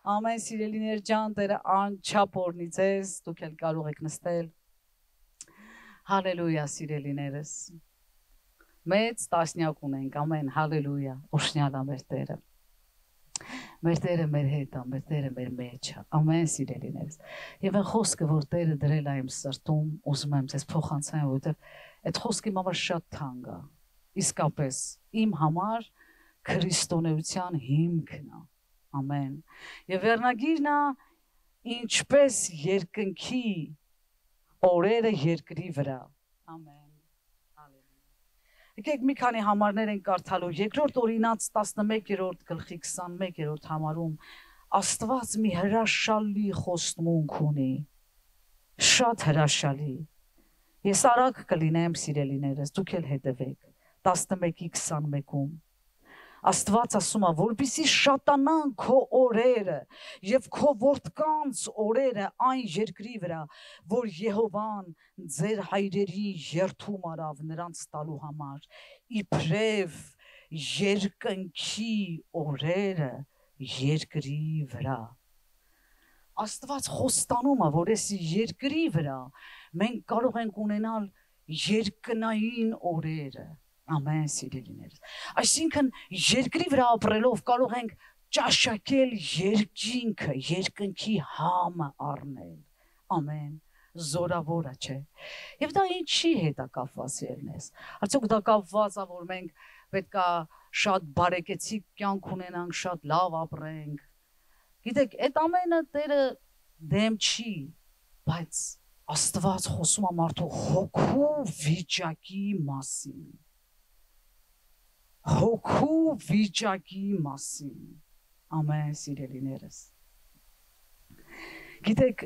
Ամեն սիրելիներ ջան, Տերը անչափ օրհնի ձեզ, դուք էլ կարող եք նստել։ Հալելույա սիրելիներս։ Մեծ տասնյակ ունենք, ամեն, հալելույա, օրհնյալ է մեր Տերը։ Մեր Տերը մեր հետ է, մեր Տերը մեր մեջ է, ամեն սիրելիներս։ Եվ այն խոսքը, որ Տերը դրել է իմ սրտում, ուզում եմ ձեզ փոխանցեմ, որովհետև այդ խոսքը իմ համար շատ թանկ է։ Իսկապես իմ համար քրիստոնեության հիմքն է։ Ամեն։ Եվ վերնագիրն է ինչպես երկնքի օրերը երկրի վրա։ Ամեն։ Եկեք մի քանի համարներ են կարդալու։ Երկրորդ օրինաց 11-րդ գլխի 21-րդ համարում Աստված մի հրաշալի խոստմունք ունի։ Շատ հրաշալի։ Ես արագ կլինեմ սիրելիներս, դուք էլ հետևեք։ 11-21-ում Աստված ասում է, որպեսզի շատանան քո օրերը եւ քո որդկանց օրերը այն երկրի վրա, որ Եհովան ձեր հայրերի երթում արավ նրանց տալու համար, իբրև երկնքի օրերը երկրի վրա։ Աստված խոստանում է, որ այս երկրի վրա մենք կարող ենք ունենալ երկնային օրերը։ Ամեն սիրելիներս։ Այսինքն երկրի վրա ապրելով կարող ենք ճաշակել երկինքը, երկնքի համը առնել։ Ամեն, զորավոր է, չէ։ Եվ դա ինչի հետ է կապված սիրելիներս։ Արդյոք դա կապված է, որ մենք պետք է շատ բարեկեցիկ կյանք ունենանք, շատ լավ ապրենք։ Գիտեք, այդ ամենը Տերը դեմ չի, բայց Աստված խոսում է մարդու հոգու վիճակի մասին։ Հոգու վիճակի մասին, ամեն սիրելիներս։ Գիտեք,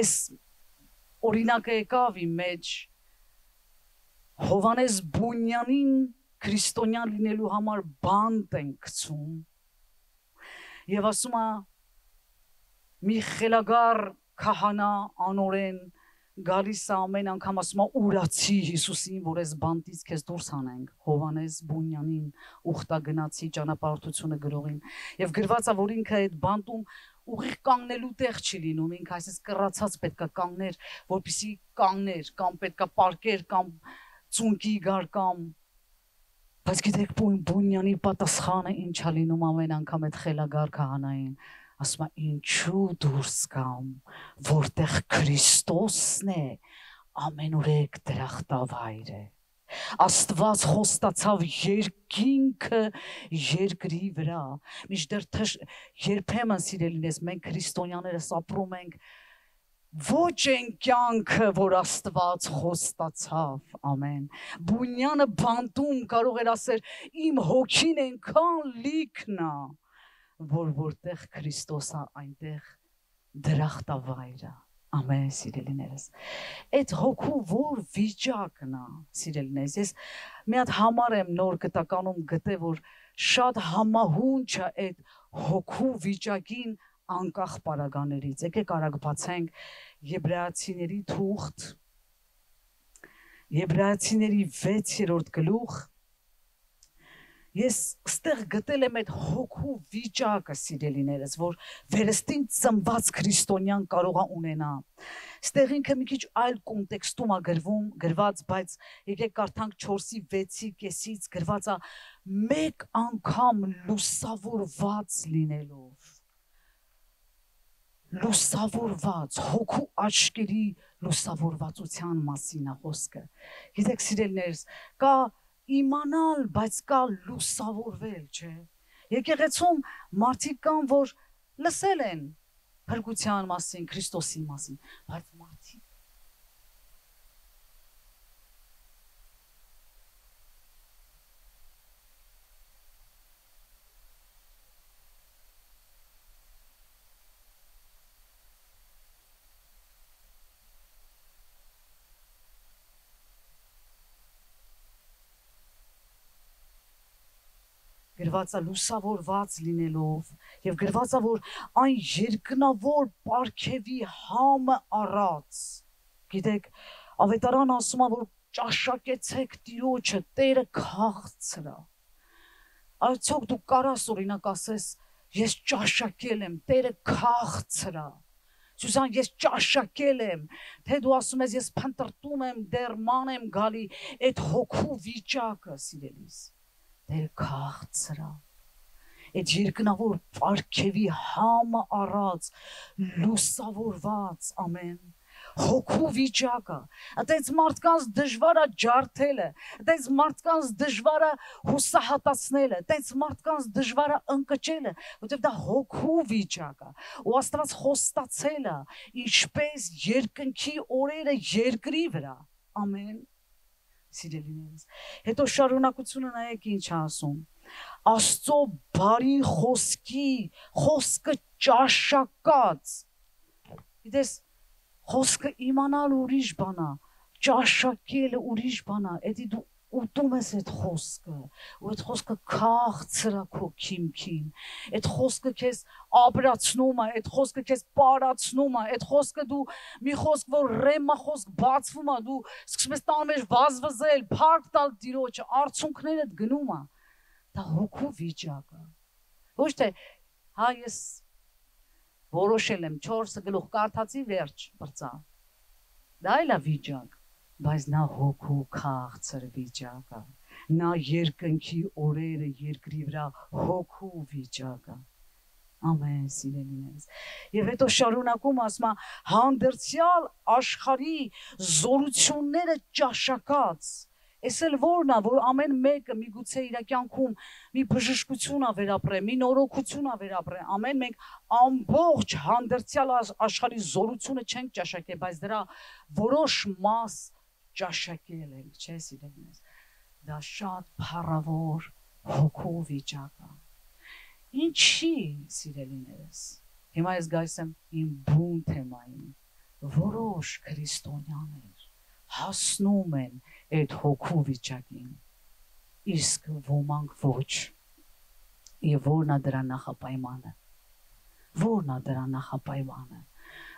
այս օրինակը եկավ իմ մեջ Հովանես Բունյանին քրիստոնյան լինելու համար բանտ են գցում եւ ասում է մի խելագար քահանա անորեն գալիս է ամեն անգամ ասում է ուրացի Հիսուսին, որ այս բանտից քեզ դուրս հանենք, Հովանես Բունյանին ուխտագնացի ճանապարհորդությունը գրողին, եւ գրված է, որ ինքը այդ բանտում ուղիղ կանգնելու տեղ չի լինում, ինքը այսպես կռացած պետքա կանգներ, որպեսզի կանգներ, կամ պետքա պարկեր, կամ ծունկի գար, կամ բայց գիտեք Բունյանի պատասխանը ինչ է լինում ամեն անգամ այդ խելագար քահանային, ասում է ինչու դուրս կամ, որտեղ Քրիստոսն է, ամենուրեք դրախտավայր է։ Աստված խոստացավ երկինքը երկրի վրա։ Մինչդեռ երբեմն սիրելիներս մենք քրիստոնյաներս ապրում ենք ոչ այն կյանքը, որ Աստված խոստացավ, ամեն։ Բունյանը բանտում կարող էր ասել իմ հոգին այնքան լիքն է, որտեղ Քրիստոսը այնտեղ դրախտավայր է, ամեն սիրելիներս։ Այդ հոգու որ վիճակն է, սիրելիներս, ես մի հատ համար եմ նոր գտականում գտե, որ շատ համահունչ է այդ հոգու վիճակին անկախ պարագաներից։ Եկեք արագ բացենք Եբրայացիների թուղթ, Եբրայացիների 6-րդ գլուխ։ Ես ստեղ գտել եմ այդ հոգու վիճակը սիրելիներս, որ վերստին ծնված քրիստոնյան կարող է ունենալ։ Ստեղ ինքը մի քիչ այլ կոնտեքստում է գրված, բայց եկեք կարդանք 4:6-ից գրված է մեկ անգամ լուսավորված լինելով։ Լուսավորված, հոգու աչքերի լուսավորվածության մասին է խոսքը։ Գիտեք սիրելիներս, կա իմանալ, բայց կա լուսավորվել, չէ։ Եկեղեցում մարդիկ կան, որ լսել են փրկության մասին, Քրիստոսի մասին, բայց մարդիկ գրված է լուսավորված լինելով եւ գրված է որ այն երկնավոր պարգևի համը առած։ Գիտեք, ավետարանը ասում է որ ճաշակեցեք Տիրոջը, Տերը քաղցր է։ Արդյոք դու կարաս օրինակ ասես, Ես ճաշակել եմ, Տերը քաղցր է։ Սուսան, ես ճաշակել եմ, թե դու ասում ես ես փնտրտում եմ, դեռ ման եմ գալի, այդ հոգու վիճակը, սիրելիս, Տերը քաղցր է։ Այդ երկնավոր պարգևի համը առած, լուսավորված, ամեն, հոգու վիճակը, այդպես մարդկանց դժվար է ջարդելը, այդպես մարդկանց դժվար է հուսահատացնելը, այդպես մարդկանց դժվար է ընկճելը, որովհետև դա հոգու վիճակ է, ու Աստված խոստացել է, ինչպես երկնքի օրերը երկրի վրա, ամեն, սիրելիներս, հետո շարունակությունը նայեք ինչ ասում, Աստծո բարի խոսքը ճաշակած, գիտես, խոսքը իմանալ ուրիշ բան է, ճաշակելը ուրիշ բան է, էդի դու ուտում ես այդ խոսքը, ու այդ խոսքը քաղցր է քո քիմքին, այդ խոսքը քեզ ապրացնում է, այդ խոսքը քեզ պարացնում է, այդ խոսքը դու մի խոսք, որ ռեմա խոսք բացվում է, դու սկսում ես տան մեջ վազվզել, փառք տալ Տիրոջը, արցունքներդ գնում է, դա հոգու վիճակ է, ոչ թե, հա ես որոշել եմ 4 գլուխ կարդացի վերջ բրծա, դա էլ է վիճակ, բայց նա հոգու քաղցր վիճակ է, նա երկնքի օրերը երկրի վրա հոգու վիճակ է, ամեն սիրելիներս, և հետո շարունակում ասում է, հանդերձյալ աշխարհի զորությունները ճաշակած, Ես էլ որն է, որ ամեն մեկը միգուցե իր կյանքում մի բժշկություն է վերապրել, մի նորոգություն է վերապրել, ամեն մենք ամբողջ հանդերձյալ աշխարհի զորությունը չենք ճաշակել, բայց դրա որոշ մաս ճաշակել ենք, չէ՞ սիրելիներս, դա շատ փառավոր հոգու վիճակ է։ Ինչի սիրելիներս, հիմա ես գալիս եմ իմ բուն թեմային, որոշ քրիստոնյաներ հասնում են այդ հոգու վիճակին, իսկ ոմանք ոչ, և որն է դրա նախապայմանը,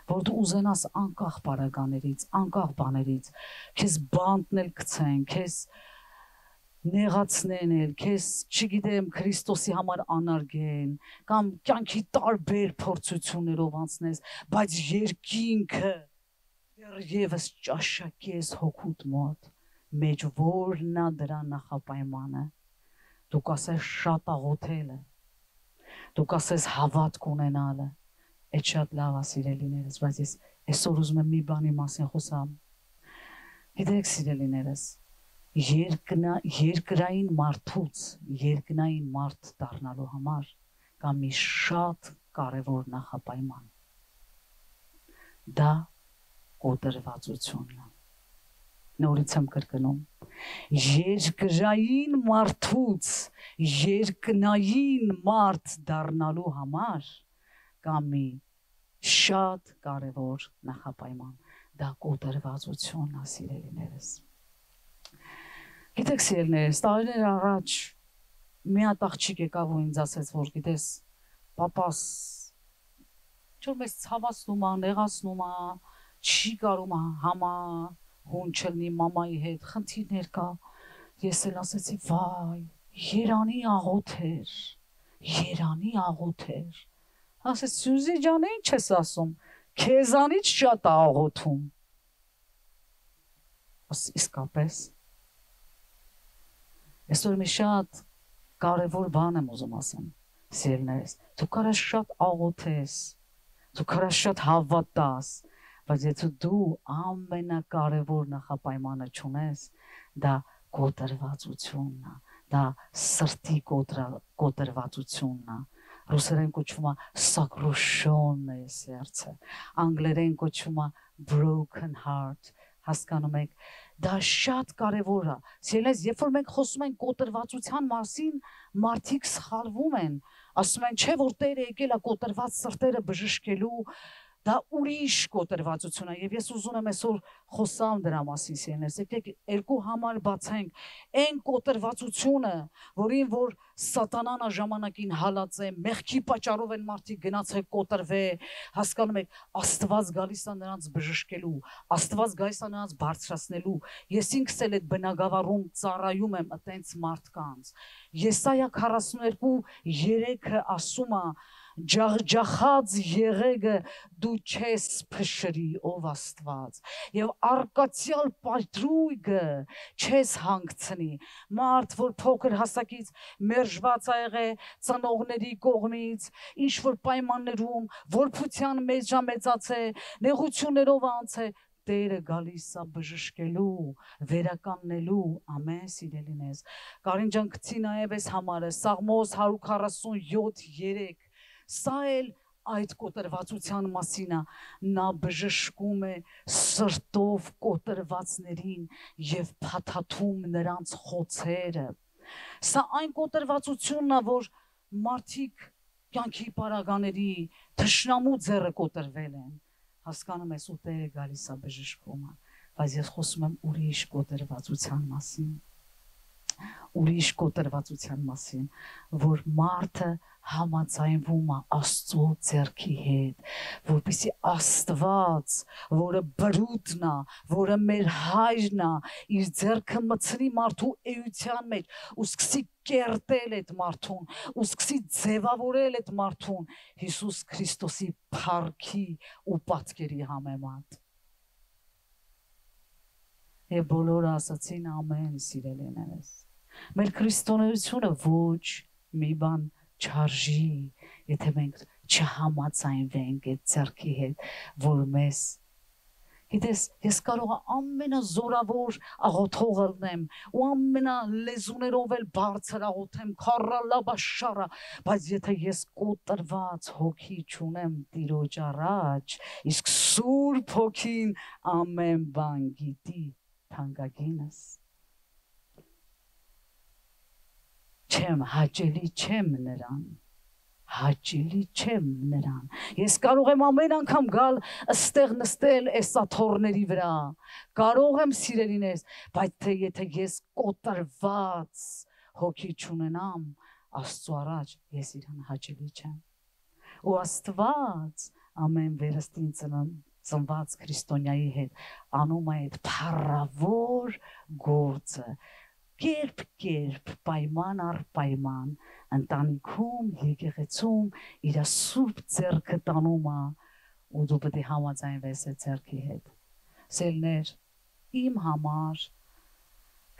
որ դու ուզենաս անկախ պարագաներից, անկախ բաներից, քեզ բանտնել կցեն, քեզ նեղացնեն էլ, քեզ, չգիտեմ, Քրիստոսի համար անարգեն, կամ կյանքի տարբեր փորձություններով անցնես, բայց երկինքը դեռևս ճաշակես հոգուտ մոտ, մեջ որն է դրա նախապայմանը, դու կասես շատ աղոթելը, դու կասես հավատք ունենալը, այդ շատ լավ է սիրելիներս, բայց ես այսօր ուզում եմ մի բանի մասին խոսամ, գիտեք սիրելիներս, երկրային մարդուց, երկնային մարդ դառնալու համար կա մի շատ կարևոր նախապայման, դա կոտրվածությունն է, նորից եմ կրկնում, երկրային մարդուց, երկնային մարդ դառնալու համար կա մի շատ կարևոր նախապայման, դա կոտրվածությունն է սիրելիներս, գիտեք սիրելիներս, տարիներ առաջ մի հատ աղջիկ եկավ ու ինձ ասեց, որ գիտես, պապաս, չոր մեզ ցավացնում է, նեղացնում է, չի կարում համա հուն չլնի մամայի հետ, խնդիրներ կա, ես էլ ասեցի, վայ, երանի աղոթ էր, ասեց, Սյուզի ջան, ինչ ես ասում, քեզանից շատ աղոթում, իսկապես, այսօր մի շատ կարևոր բան եմ ուզում ասեմ, սիրելիներս, դու կարաս շատ աղոթես, դու կարաս շատ հավատաս, բայց եթե դու ամենակարևոր նախապայմանը չունես, դա կոտրվածությունն է, դա սրտի կոտրվածությունն է, ռուսերեն կոչվում է սակրուշոննե սերցը, անգլերեն կոչվում է broken heart, հասկանում եք, դա շատ կարևոր է, սիրելիներս, երբ որ մենք խոսում ենք կոտրվածության մասին, մարդիկ սխալվում են, ասում են, չէ որ Տերը եկել է կոտրված սրտերը բժշկելու, դա ուրիշ կոտրվածություն է եւ ես ուզում եմ այսօր խոսամ դրա մասին սիրելիներ եկեք երկու համար բացենք այն կոտրվածությունը որին որ սատանան ժամանակին հալած է մեղքի պատճառով են մարդիկ գնացել կոտրվել հասկանում եք Աստված գալիս է նրանց բժշկելու Աստված գալիս է նրանց բարձրացնելու ես ինքս էլ այդ բնագավառում ծառայում եմ այտենց մարդկանց Եսայա 42:3-ը ասում է Ջախջախած եղեգը դու չես փշրի ով Աստված եւ արկածյալ պատրույգը չես հանգցնի մարդ որ փոքր հասակից մերժված ա եղե ծնողների կողմից ինչ որ պայմաններում որփության մեծամեծացե նեղություններով անցե Տերը գալիս է բժշկելու, վերականգնելու, ամեն սիրելիներս։ Կարին ջան գցի նաև այս համարը, Սաղմոս 147:3 Սա էլ այդ կոտրվածության մասին է, նա բժշկում է սրտով կոտրվածներին եւ փաթաթում նրանց խոցերը։ Սա այն կոտրվածությունն է, որ մարդիկ կյանքի պարագաների թշնամու ձեռը կոտրվել են։ Հասկանում ես ու Տերը գալիս է բժշկում է, բայց ես խոսում եմ ուրիշ կոտրվածության մասին։ Ուրիշ կոտրվածության մասին, որ մարդը համաձայնվում է Աստծո ձեռքի հետ, որպեսզի Աստված, որը բրուտն է, որը մեր հայրն է, իր ձեռքը մտցնի մարդու էության մեջ, ու սկսի կերտել այդ մարդուն, ու սկսի ձևավորել այդ մարդուն Հիսուս Քրիստոսի փառքի ու պատկերի համեմատ։ Եվ բոլորը ասացին ամեն սիրելիներս։ Մեր քրիստոնեությունը ոչ մի բան չարժի, եթե մենք չհամաձայնվենք այդ ձեռքի հետ, որ մեզ Գիտես, ես կարող եմ ամենազորավոր աղոթողը լինեմ ու ամենալեզուներով էլ բարձր աղոթեմ, քարալաբաշարա, բայց եթե ես կոտրված հոգի չունեմ Տիրոջ առաջ, իսկ Սուրբ Հոգին ամեն բան գիտի, թանկագինս չեմ հաճելի չեմ նրան հաճելի չեմ նրան ես կարող եմ ամեն անգամ գալ ըստեղ նստել այս աթոռների վրա կարող եմ սիրելիներս բայց թե եթե ես կոտրված հոգի չունենամ Աստծո առաջ ես իրան հաճելի չեմ ու Աստված ամեն վերստին ծնված քրիստոնյայի հետ անում է այդ փառավոր գործը Կերպ պայման առ պայման ընտանիքում եկեղեցում իր սուրբ ձեռքը տանում է ու դու պետք է համաձայնվես այդ ձեռքի հետ սերներ իմ համար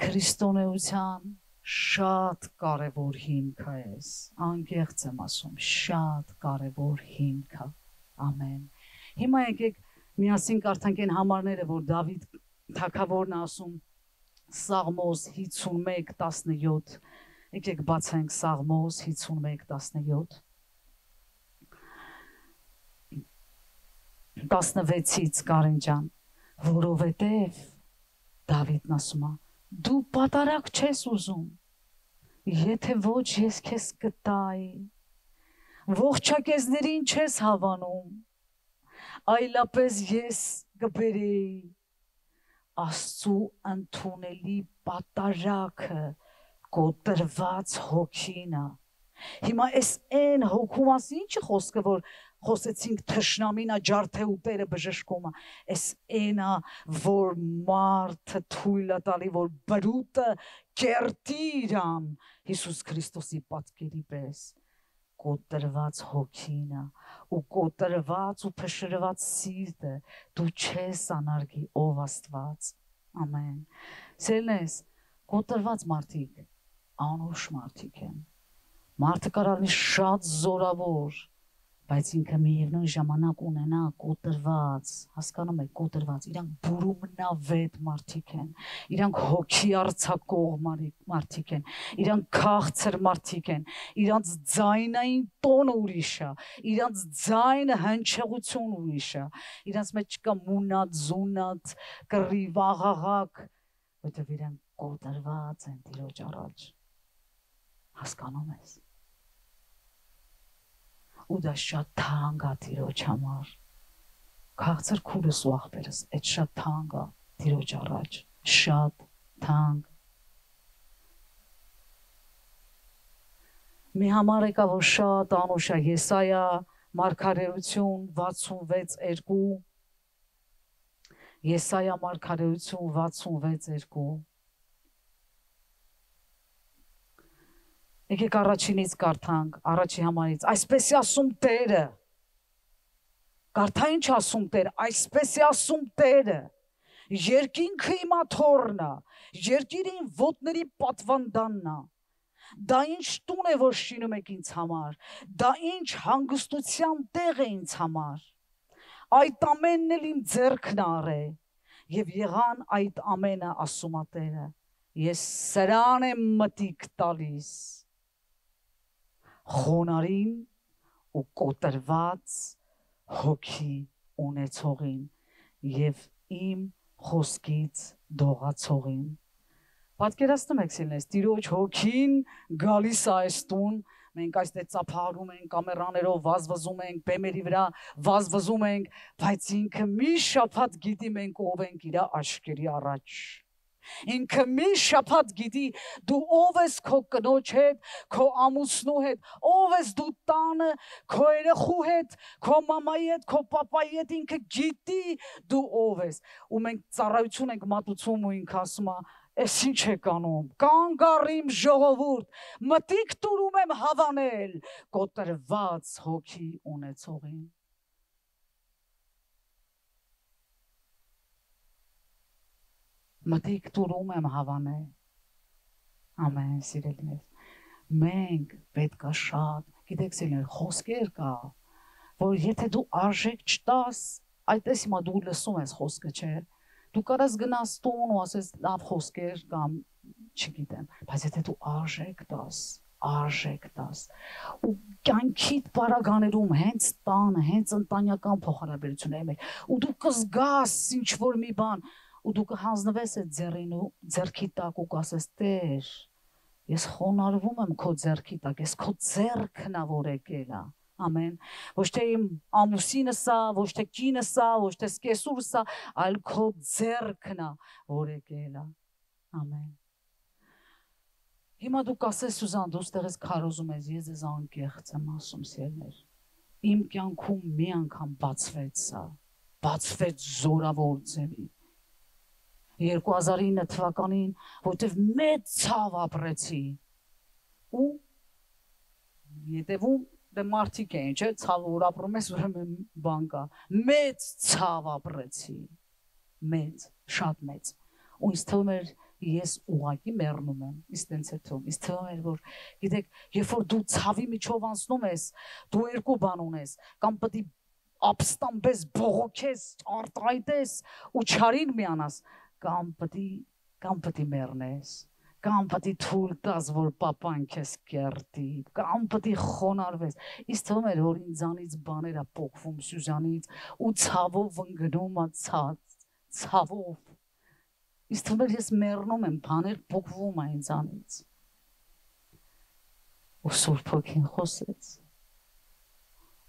քրիստոնեության շատ կարևոր հիմք է էս անկեղծ եմ ասում շատ կարևոր հիմք է ամեն հիմա եկեք միասին կարդանք այն համարները որ Դավիթ թագավորն ասում Սաղմոս 51:17 Եկեք բացենք Սաղմոս 51:17 16-ից Կարեն ջան որովհետև Դավիթն ասում է դու պատարակ չես ուզում եթե ոչ ես քեզ կտայի ողջակեզներին չես հավանում այլապես ես կբերեի Աստծու ընդունելի պատարակը կոտրված հոգինը հիմա այս այն հոգու մասին ինչի խոսքը որ խոսեցինք թշնամինա ջարդե ու Տերը բժշկումը այս այնա որ մարդը թույլ է տալի որ բրուտը կերտի իրան Հիսուս Քրիստոսի պատկերի պես կոտրված հոգինը ու կոտրված ու փշրված սիրտը դու չես անարգի ով Աստված ամեն սերնես կոտրված մարդիկ անուշ մարդիկ են մարդը կարող է շատ զորավոր բայց ինքը միևնույն ժամանակ ունենա կոտրված հասկանում եք կոտրված իրանք բուրումնավետ մարդիկ են իրանք հոգի արձակող մարդիկ են իրանք քաղցր մարդիկ են իրանք ձայնային տոնը ուրիշ է իրանք ձայնը հնչեղություն ուրիշ է իրանք մեջ չկա մունատ զունատ կռիվ աղաղակ որտեղ իրանք կոտրված են Տիրոջ առաջ հասկանում ես ու դա շատ թանկ է Տիրոջ համար Քաղցր քուրս ու աղբերս այդ շատ թանկ է Տիրոջ առաջ, շատ թանկ։ Մի համար եկա, որ շատ անուշ է Եսայա մարգարեություն 66:2 Եսայա մարգարեություն 66:2 Եկեք առաջինից կարդանք, առաջի համարից, այսպես է ասում Տերը, կարդա ինչ ասում Տերը, այսպես է ասում Տերը, երկինքը իմ աթոռն է, երկիրին ոտների պատվանդանն է, դա ինչ տուն է, որ շինում եք ինձ համար, դա ինչ հանգստության տեղ է ինձ համար, այդ ամենն էլ իմ ձեռքն առե, և եղան այդ ամենը ասում է Տերը, ես սրան եմ մտիկ տալիս, խոնարհին ու կոտրված հոգի ունեցողին և իմ խոսքից դողացողին։ Պատկերացնում եք սիրելիներ, Տիրոջ հոգին գալիս է այս տուն, մենք այստեղ ծափահարում ենք, կամերաներով վազվզում ենք, բեմերի վրա վազվզում ենք, բայց ինքը մի շաբաթ գիտի մենք ով ենք իր աչքերի առաջ։ Ինքը մի շաբաթ գիտի դու ով ես քո կնոջ հետ, քո ամուսնու հետ, ով ես դու տանը, քո երեխու հետ, քո մամայի հետ, քո պապայի հետ, ինքը գիտի դու ով ես։ Ու մենք ծառայություն ենք մատուցում ու ինքը ասում է Ես ինչ եք անում, կանգ առիմ ժողովուրդ, մտիկ տուրում եմ հավանել, կոտրված հոգի ունեցողին։ Մտիկ տուրում եմ հավանել, ամեն սիրելիներ, մենք պետք է շատ, գիտեք սիրելիներ, խոսքեր կա, որ եթե դու արժեք չտաս, այդպես հիմա դու լսում ես խոսքը, չէ, դու կարաս գնաս տուն ու ասես լավ խոսքեր կամ չգիտեմ, բայց եթե դու արժեք տաս ու կյանքիդ պարագաներում հենց տանը, հենց ընտանեկան փոխհարաբերությունների մեջ ու դու կզգաս ինչ որ մի բան ու դու կհանձնվես այդ ձեռին ու ձեռքի տակ ու կասես Տեր, ես խոնարհվում եմ քո ձեռքի տակ, ես քո ձեռքն ա որ եկել ա Ամեն, ոչ թե իմ ամուսինս է, ոչ թե կինս է, ոչ թե սկեսուրս է, այլ քո ձեռքն է, որ եկել է, ամեն։ Հիմա դու կասես Սուզան, դու ստեղից քարոզում ես, ես ես անկեղծ եմ ասում սիրելիներ, իմ կյանքում մի անգամ բացվեց սա, բացվեց զորավոր ձևի, 2009 թվականին, որտև մեծ ցավ ապրեցի, ու ետևում դե մարդիկ էին, չէ, ցավը որ ապրում ես, ուրեմն բան կա, մեծ ցավ ապրեցի, մեծ, շատ մեծ, ու ինձ թվում էր, ես ուղղակի մեռնում եմ, ինձ տենց է թվում, ինձ թվում էր, որ, գիտեք, երբ որ դու ցավի միջով անցնում ես, դու երկու բան ունես, կամ պետք է ապստամբես, բողոքես, արտահայտես ու չարին միանաս, կամ պետք է մեռնես, կամ պետք է թույլ տաս, որ պապան քեզ կերտի, կամ պետք է խոնարհվես։ Ինձ թվում էր, որ ինձանից բաներ ա փոխվում Սյուզանից ու ցավով ընկնում ա ցավով։ Ինձ թվում էր ես մեռնում եմ, բաներ փոխվում ա ինձանից։ Ու Սուրբ Հոգին խոսեց։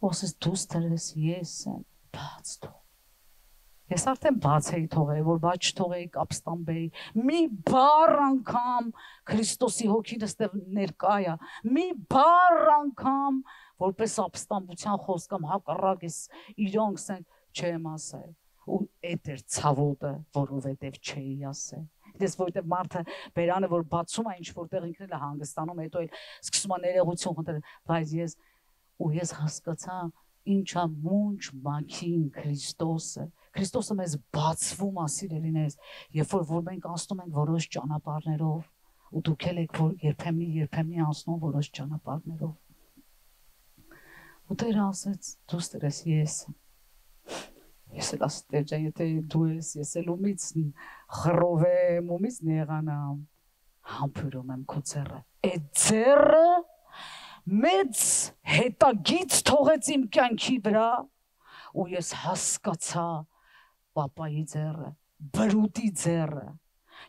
Ոսես դու ստերես ես եմ, բաց թող։ Ես արդեն բաց էի թողել, որ բաց չթողեի ապստամբեի, մի բառ անգամ Քրիստոսի հոգին ստեղ ներկա է, մի բառ անգամ, որպես ապստամբության խոսք կամ հակառակ ես իրանք սենք չեմ ասել, ու էդ էր ցավոտը, որովհետև չէի ասել։ Ես որտեղ մարդը բերանը որ բացում է ինչ որտեղ ինքն էլ է հանգստանում, հետո էլ սկսում է ներողություն խնդրել, բայց ես հասկացա ինչա մունջ մաքին Քրիստոսը։ Քրիստոսը մեզ բացվում է սիրելիներս, երբ որ մենք անցնում ենք որոշ ճանապարհներով, ու դուք եք որ երբեմնի անցնում որոշ ճանապարհներով։ Ու Տերը ասեց, դու ստերես ես էլ ասել ջան, եթե դու ես էլ ումից խռովեմ, ումից նեղանամ, համբուրում եմ քո ձեռը։ Այդ ձեռը մեծ հետագից թողեց իմ կյանքի վրա ու ես հասկացա պապայի ձեռը, բրուտի ձեռը,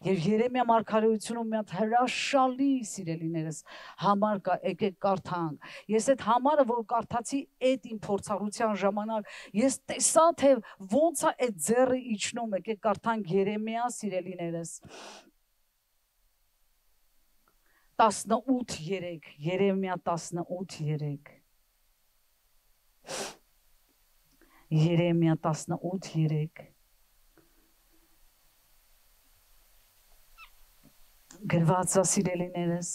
Եվ Երեմիա մարգարեությունում մի հատ հրաշալի սիրելիներս համար կա, եկեք կարդանք։ Ես այդ համարը, որ կարդացի այդ իմ փորձառության ժամանակ, ես տեսա, թե ոնց է այդ ձեռը իջնում, եկեք կարդանք Երեմիա սիրելիներս 18:3, Երեմիա 18:3 Երեմիա 18:3 գրված է սիրելիներս,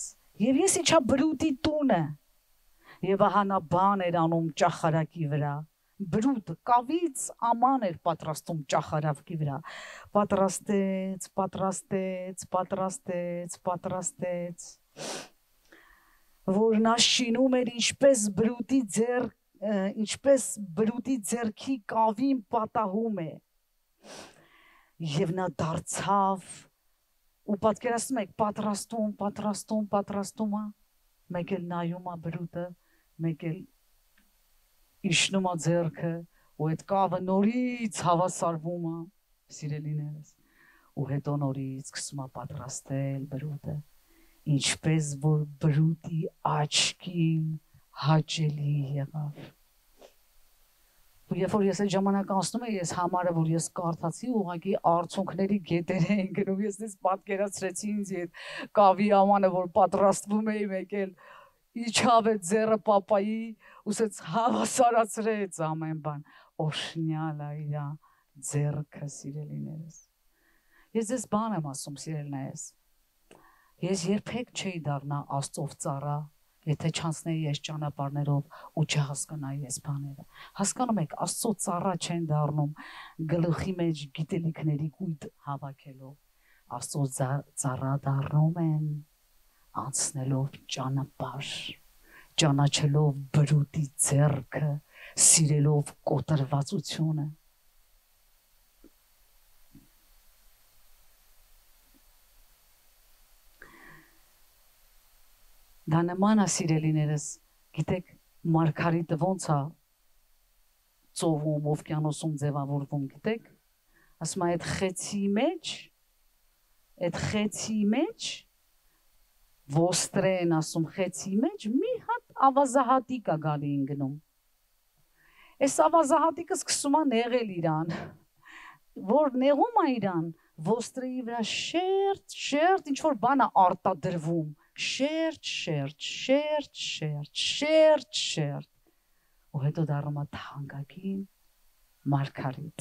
եւ ես իջա բրուտի տունը, եւ ահա բան էր անում ճախարակի վրա, բրուտ կավից աման էր պատրաստում ճախարակի վրա, պատրաստեց, որ նա շինում էր ինչպես բրուտի ձեռքի կավին պատահում է, եւ նա դարձավ ու պատկերացնում եք պատրաստում է, մեկ էլ նայում է բրուտը, մեկ էլ իջնում է ձեռքը, ու այդ կավը նորից հավասարվում է, սիրելիներս, ու հետո նորից սկսում է պատրաստել բրուտը, ինչպես որ բրուտի աչքին հաճելի եղավ։ Ու երբ որ ես այդ ժամանակ անցնում եմ, ես համարը, որ ես կարդացի, ուղղակի արցունքների գետեր էին գնում, ես դες պատկերացրեցի ինձ այդ կավի ամանը, որ պատրաստվում էի, մեկ էլ իջավ այդ ձեռը պապայի, ուսեց հավասարացրեց ամեն բան, օշնյալ է իր ձեռքը, սիրելիներս։ Ես դες բան եմ ասում, սիրելիներս, ես երբեք չէի դառնա Աստծով ծառա, եթե չանցնեի այս ճանապարհներով ու չհասկանայի այս բաները։ Հասկանում եք, Աստծո ծառա չեն դառնում գլխի մեջ գիտելիքների կույտ հավաքելով։ Աստծո ծառա դառնում են անցնելով ճանապարհ, ճանաչելով բրուտի ձեռքը, սիրելով կոտրվածությունը։ Դա նման է սիրելիներս, գիտեք, մարգարիտը ոնց է ծովում, օվկիանոսում ձևավորվում, գիտեք, ասում է այդ խեցի մեջ, ոստրեն ասում խեցի մեջ, մի հատ ավազահատիկ է գալի ընկնում։ Այս ավազահատիկը սկսում է նեղել իրան, որ նեղում է իրան, ոստրեի վրա շերտ, ինչ որ բան է արտադրվում, շերտ, ու հետո դառնում է թանկագին մարգարիտ։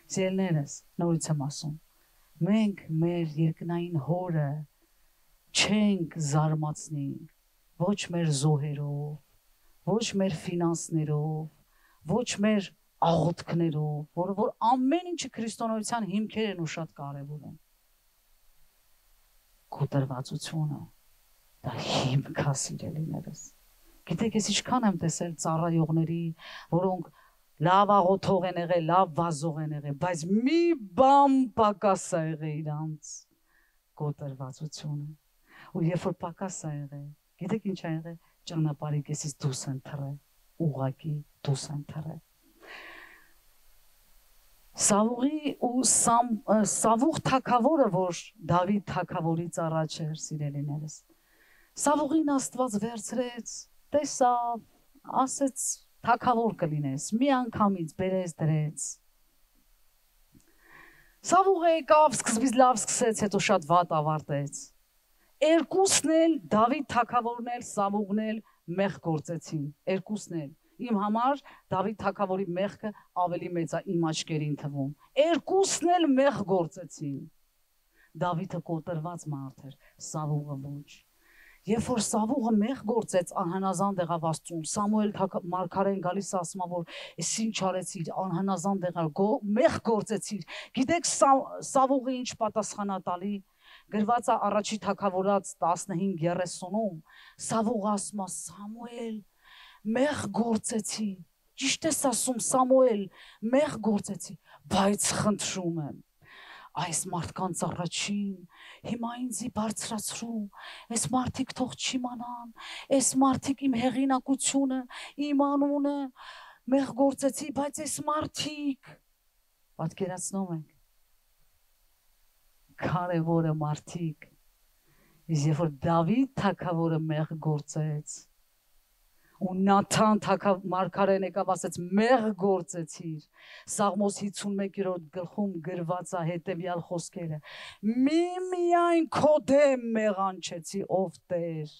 Սիրելիներս, նորից եմ ասում, մենք մեր երկնային հորը չենք զարմացնի, ոչ մեր զոհերով, ոչ մեր ֆինանսներով, ոչ մեր աղոթքներով, որ ամեն ինչը քրիստոնեության հիմքեր են ու շատ կարևոր են։ Կոտրվածությունը դա հիմք է, սիրելիներս։ Գիտեք, ես ինչքան եմ տեսել ծառայողների, որոնք լավ աղոթող են եղել, լավ վազող են եղել, բայց մի բան պակաս է եղել իրանց կոտրվածությունը։ Ու երբ որ պակաս է եղել, գիտեք ինչ է եղել, ճանապարհի կեսից դուրս են թռել, ուղղակի դուրս են թռել։ Սավուղի ու Սավուղ թագավորը, որ Դավիթ թագավորից առաջ էր, սիրելիներս, Սավուղին Աստված վերցրեց, տեսավ, ասեց թագավոր կլինես, մի անգամից բերեց դրեց։ Սավուղը եկավ, սկզբից լավ սկսեց, հետո շատ վատ ավարտեց։ Երկուսն էլ, Դավիթ թագավորն էլ, Սավուղն էլ մեղք գործեցին, երկուսն էլ։ Իմ համար Դավիթ թագավորի մեղքը ավելի մեծ է իմ աչքերին թվում։ Երկուսն էլ մեղք գործեցին։ Դավիթը կոտրված մարդ էր, Սավուղը ոչ։ Երբ որ Սավուղը մեղք գործեց, անհնազանդ եղավ Աստծուն, Սամուել մարգարեն գալիս ասում է, որ ես ինչ արեցիր, անհնազանդ եղավ, մեղք գործեցիր։ Գիտեք Սավուղը ինչ պատասխան է տալի։ Գրված է Առաջի թագավորաց 15:30-ում, Սավուղը ասում է, Սամուել, մեղ գործեցի, ճիշտ ես ասում Սամուել, մեղ գործեցի, բայց խնդրում եմ, այս մարդկանց առաջին, հիմա ինձի բարձրացրու, այս մարդիկ թող չիմանան, այս մարդիկ իմ հեղինակությունը, իմ անունը, մեղ գործեցի, բայց այս մարդիկ, պատկերացնում եք կարևորը մարդիկ իսկ երբ որ Դավիթ թագավորը մեղ գործեց ու Նաթան մարգարեն եկավ ասեց մեղ գործեցիր Սաղմոս 51-րդ գլխում գրված է հետևյալ խոսքերը միայն քո դեմ մեղանչեցի ով Տեր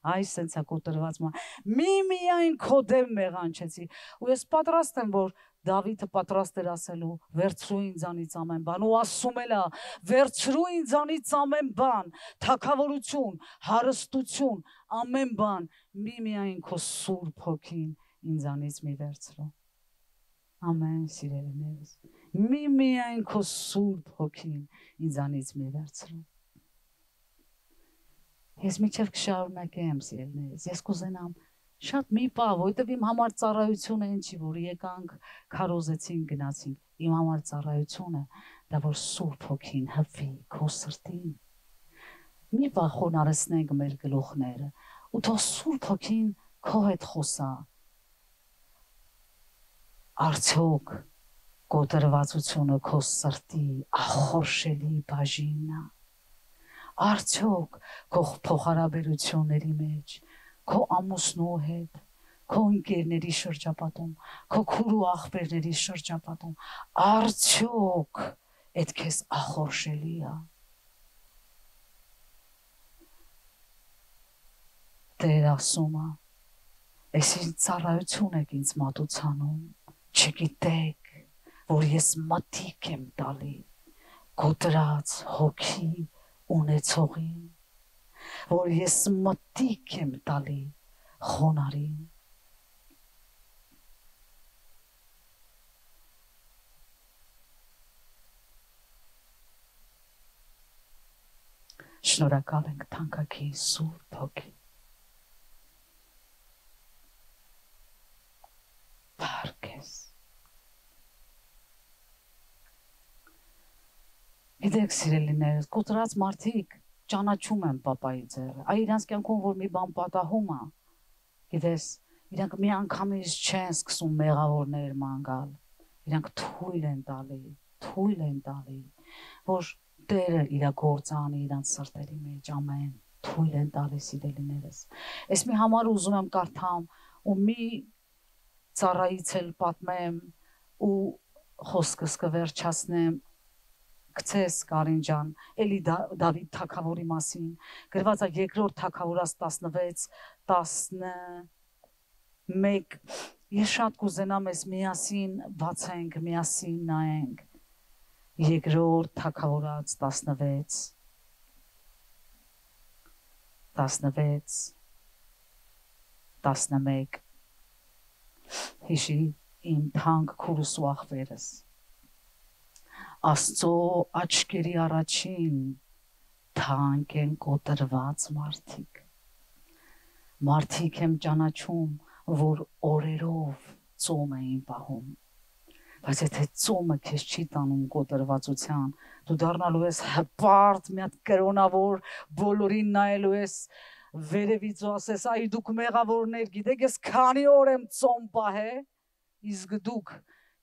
այս sense է կոտրված միայն քո դեմ մեղանչեցի ու ես պատրաստ եմ որ Դավիթը պատրաստ էր ասելու վերցրու ինձանից ամեն բան ու ասում էլա վերցրու ինձանից ամեն բան թագավորություն հարստություն ամեն բան միայն քո սուրբ հոգին ինձանից մի վերցրու ամեն սիրելիներս միայն քո սուրբ հոգին ինձանից մի վերցրու ես միջև կշարունակեմ սիրելիներս ես կուզենամ Շատ մի պահ, որտեվ իմ համար ծառայությունը ինչի, որ եկանք, քարոզեցին, գնացինք, իմ համար ծառայությունը, դա որ Սուրբ Հոգին հպվի քո սրտին։ Մի պահ խոնարհեցնենք մեր գլուխները, ու թող Սուրբ Հոգին քո հետ խոսա։ Արդյոք կոտրվածությունը քո սրտի ախորժելի բաժինն է։ Արդյոք քո փոխհարաբերությունների մեջ Քո ամուսնու հետ, քո ընկերների շրջապատում, քո քուրու աղբերների շրջապատում, արդյոք այդ քեզ ախորժելի է։ Տեր ասում է, ես ինձ ծառայություն եք ինձ մատուցանում, չգիտեք, որ ես մատիկ եմ տալի, կոտրած հոգի ունեցողին, որ ես մտիկ եմ տալի խոնարհին Շնորհակալ ենք թանկագին Սուրբ Հոգի Փառքես Գիտեք սիրելիներս կոտրած մարդիկ ճանաչում են պապայի ձեռը, այ իրանց կյանքում որ մի բան պատահում է, գիտես, իրանք մի անգամից չեն սկսում մեղավորներ մանգալ, իրանք թույլ են տալի, որ Տերը իր գործը անի իրանց սրտերի մեջ, ամեն, թույլ են տալի սիրելիներս։ Ես մի համար ուզում եմ կարդամ ու մի ծառայից էլ պատմեմ ու խոսքս կվերջացնեմ Գցես Կարին ջան, էլի Դավիթ թագավորի մասին, գրված է երկրորդ թագավորաց 16-11 Ես շատ կուզենամ ես միասին բացենք, միասին նայենք երկրորդ թագավորաց 16-11 Հիշի իմ թանկ քուրս ու աղբերս Աստծո աչքերի առաջին թանկ են կոտրված մարդիկ եմ ճանաչում, որ օրերով ծոմ էին պահում, բայց եթե ծոմը քեզ չի տանում կոտրվածության, դու դառնալու ես հպարտ, մի հատ կրոնավոր, բոլորին նայելու ես վերևից ու ասես, այ դուք մեղավորներ, գիտեք, ես քանի օր եմ ծոմ պահել, իսկ դուք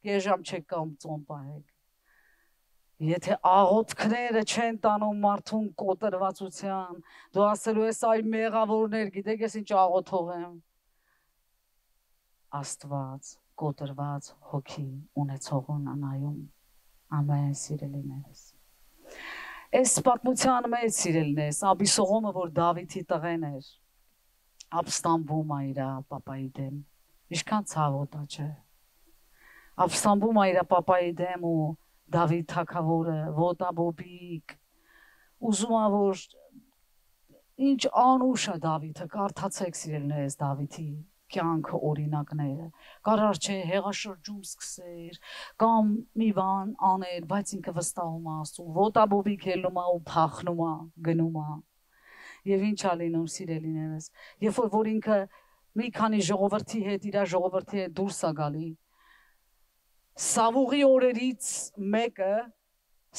կես ժամ չեք կամ ծոմ պահեք Եթե աղոթքները չեն տանում մարդուն կոտրվածության, դու ասելու ես այ մեղավորներ, գիտեք ես ինչ աղոթող եմ։ Աստված կոտրված հոգի ունեցողուն անայում։ Ամեն սիրելիներս։ Այս պատմության մեջ սիրելիներս, Աբիսողոմը, որ Դավիթի տղեն էր, ապստամբում է իր պապայի դեմ։ Ինչքան ցավոտ է, չէ։ Ապստամբում է իր պապայի դեմ ու Դավիթ թագավորը, ոտաբոբիկ, ուզում է որ ինչ անուշ է Դավիթը, կարդացեք սիրելիներս Դավիթի կյանքը օրինակները, կարար չէ հեղաշրջում սկսեր, կամ մի բան աներ, բայց ինքը վստահում է Աստծուն, ոտաբոբիկ ելնում է ու փախնում է, գնում է, եւ ինչ է լինում սիրելիներս, երբ որ ինքը մի քանի ժողովրդի հետ, իր ժողովրդի հետ դուրս է գալի, Սավուղի օրերից մեկը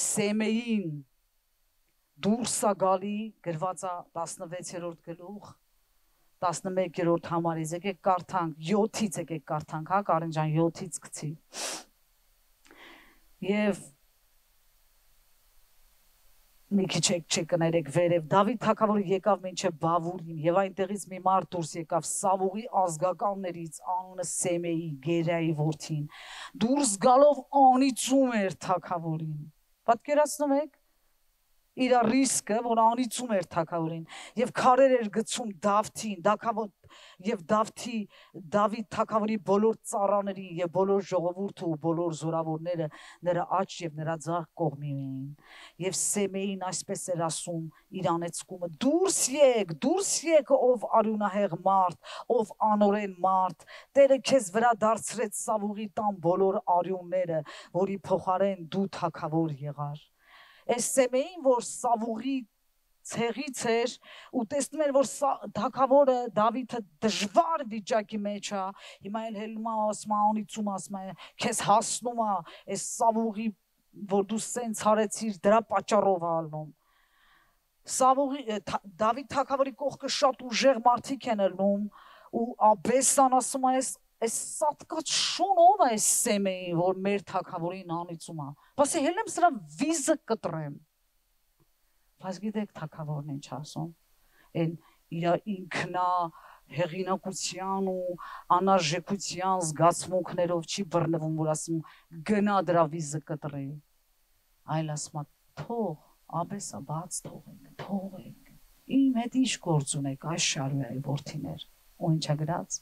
Սեմեին դուրս է գալի գրված է 16-րդ գլուխ 11-րդ համարից եկեք կարդանք 7-ից եկեք կարդանք հա Կարեն ջան 7-ից գցի Եվ մի քիչ չկներեք վերև Դավիթ թագավորը եկավ մինչև Բավուրին եւ այնտեղից մի մարդ դուրս եկավ Սավուղի ազգականներից անունը Սեմեի Գերայի որդին դուրս գալով անիծում էր թագավորին պատկերացնում եք իր ռիսկը որ անիծում էր թագավորին եւ քարեր էր գցում Դավթին եւ Դավիթ թագավորի բոլոր ծառաների եւ բոլոր ժողովուրդը ու բոլոր զորավորները նրա աջ եւ նրա ձախ կողմին էին եւ Սեմեին այսպես էր ասում իր անեծկումը դուրս եկ ով արյունահեղ մարդ ով անօրեն մարդ Տերը քեզ վրա դարձրեց Սավուղի տան բոլոր արյունները որի փոխարեն դու թագավոր եղար Այս Սեմեին որ Սավուղի ցեղից էր ու տեսնում էր որ թագավորը Դավիթը դժվար վիճակի մեջ է հիմա էլ հելում է ասում անիծում ասում է քեզ հասնում է այս Սավուղի որ դու սենց արեցիր դրա պատճառով ալնում Դավիթ թագավորի կողքը շատ ուժեղ մարդիկ են ելնում ու Աբեսան ասում է Այս սատկած շուն ով է այս Սեմեին, որ մեր թագավորին անիծում է։ Բասի հելեմ սրա վիզը կտրեմ։ Բայց գիտեք թագավորն ինչ ասում։ Այն իր ինքնա հեղինակության ու անարժեքության զգացմունքներով չի բռնվում, որ ասում գնա դրա վիզը կտրի։ Այլ ասում է թող, Աբեսա բաց թողեք։ Իմ հետ ինչ գործ ունեք այս Շարույայի որդիներ։ Ու ինչա գրած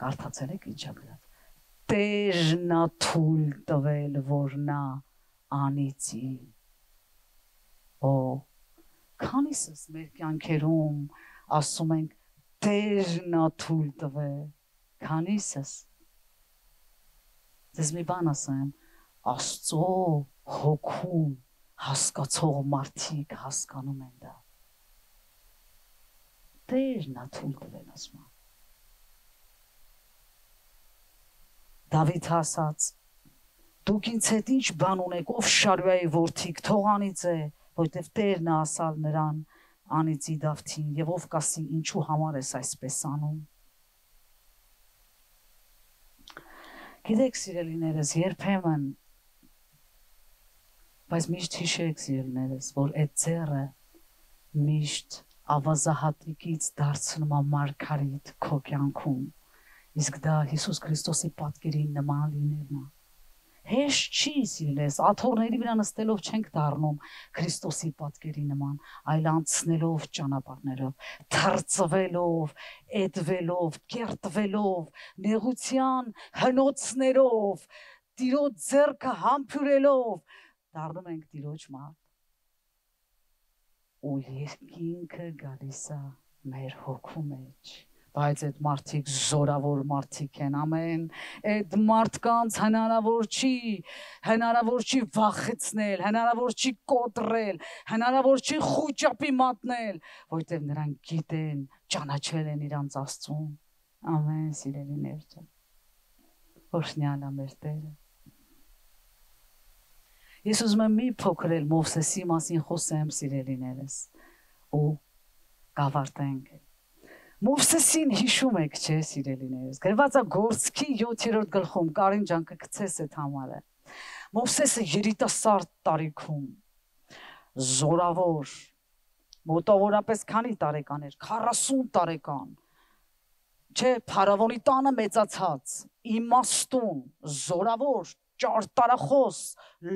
Կարդացել եք ինչա գրած Տերն ա թույլ տվել որ նա անիծի քանիսս մեր կյանքերում ասում ենք Տերն ա թույլ տվել քանիսս Ձեզ մի բան ասեմ Աստծո հոգուն հասկացող մարդիկ հասկանում են դա Տերն ա թույլ տվել ասում Դավիթ ասաց Դուք ինձ հետ ինչ բան ունեք ով Շարույայի որդիք թող անիծե որտեվ Տերն է ասալ նրան անիծի Դավթին եւ ով կասի ինչու համար ես այսպես անում Գիտեք սիրելիներս երբեմն բայց միշտ հիշեք սիրելիներս որ այդ ձեռը միշտ ավազահատիկից դարձնում է մարգարիտ քո կյանքում Իսկ դա Հիսուս Քրիստոսի պատկերին նման լինելն է։ Հեշտ չի սիրելես, աթոռների վրա նստելով չենք դառնում Քրիստոսի պատկերի նման, այլ անցնելով ճանապարհներով, թրծվելով, էդվելով, կերտվելով, նեղության հնոցներով, Տիրոջ ձեռքը համբուրելով, դառնում ենք Տիրոջ մարդ։ Ու երկինքը գալիս է մեր հոգու մեջ։ Բայց այդ մարդիկ զորավոր մարդիկ են, ամեն, այդ մարդկանց հնարավոր չի վախեցնել, հնարավոր չի կոտրել, հնարավոր չի խուճապի մատնել, որտեղ նրանք գիտեն, ճանաչել են իրանց Աստծուն, ամեն սիրելիներ ջան, օրհնյալ է մեր Տերը։ Ես ուզում եմ մի փոքր էլ Մովսեսի մասին խոսեմ սիրելիներս ու կավարտենք Մովսեսին հիշում եք, չէ, սիրելիներս, գրված է Գործքի 7-րդ գլխում, Կարին ջան կգցես այդ համարը։ Մովսեսը երիտասարդ տարիքում, զորավոր, մոտավորապես քանի տարեկան էր, 40 տարեկան, չէ, Փարավոնի տանը մեծացած, իմաստուն, զորավոր, ճարտարախոս,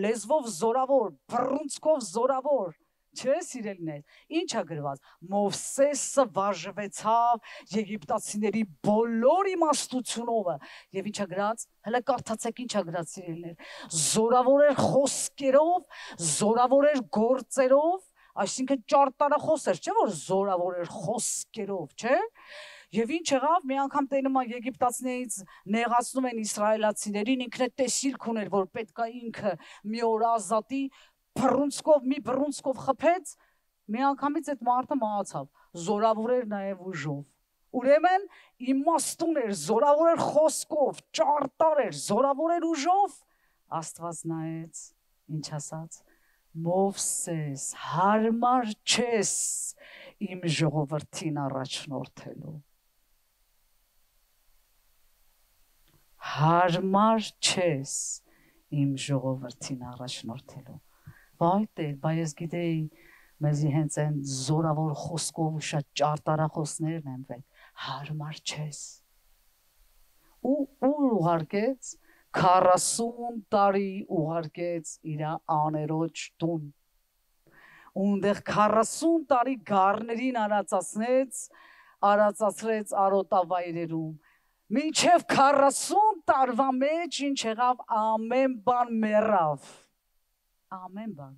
լեզվով զորավոր, բռունցքով զորավոր, Չէ, սիրելիներ, ինչ է գրված, Մովսեսը վարժվեցավ եգիպտացիների բոլոր իմաստությունովը եւ ինչ է գրած, հələ կարդացեք ինչ է գրած սիրելիներ, զորավոր էր խոսքերով, զորավոր էր գործերով, այսինքն ճարտարախոս էր, չէ՞ որ զորավոր էր խոսքերով, չէ՞։ Եվ ինչ եղավ, մի անգամ տենում է եգիպտացիներից նեղացնում են իսրայելացիներին, ինքն է տեսիլք ուներ, որ պետք է ինքը մի օր ազատի մի բռունցքով խփեց, մի անգամից այդ մարդը մահացավ, զորավոր էր նաև ուժով։ Ուրեմն իմաստուն էր, զորավոր էր խոսքով, ճարտար էր, զորավոր էր ուժով, Աստված նայեց, ինչ ասաց, Մովսես, հարմար չես իմ ժողովրդին առաջնորդելու։ Հարմար չես իմ ժողովրդին առաջնորդելու։ Վայ Տեր, բայց ես գիտեի մեզի հենց այն զորավոր խոսքով շատ ճարտարախոսներն են վեր, հարմար չես։ Ու ուղարկեց 40 տարի ուղարկեց իր աներոջ տուն։ Ունդեղ 40 տարի գառներին արածացրեց արոտավայրերում։ Մինչև 40 տարվա մեջ ինչ եղավ, ամեն բան մեռավ։ Ամեն բան։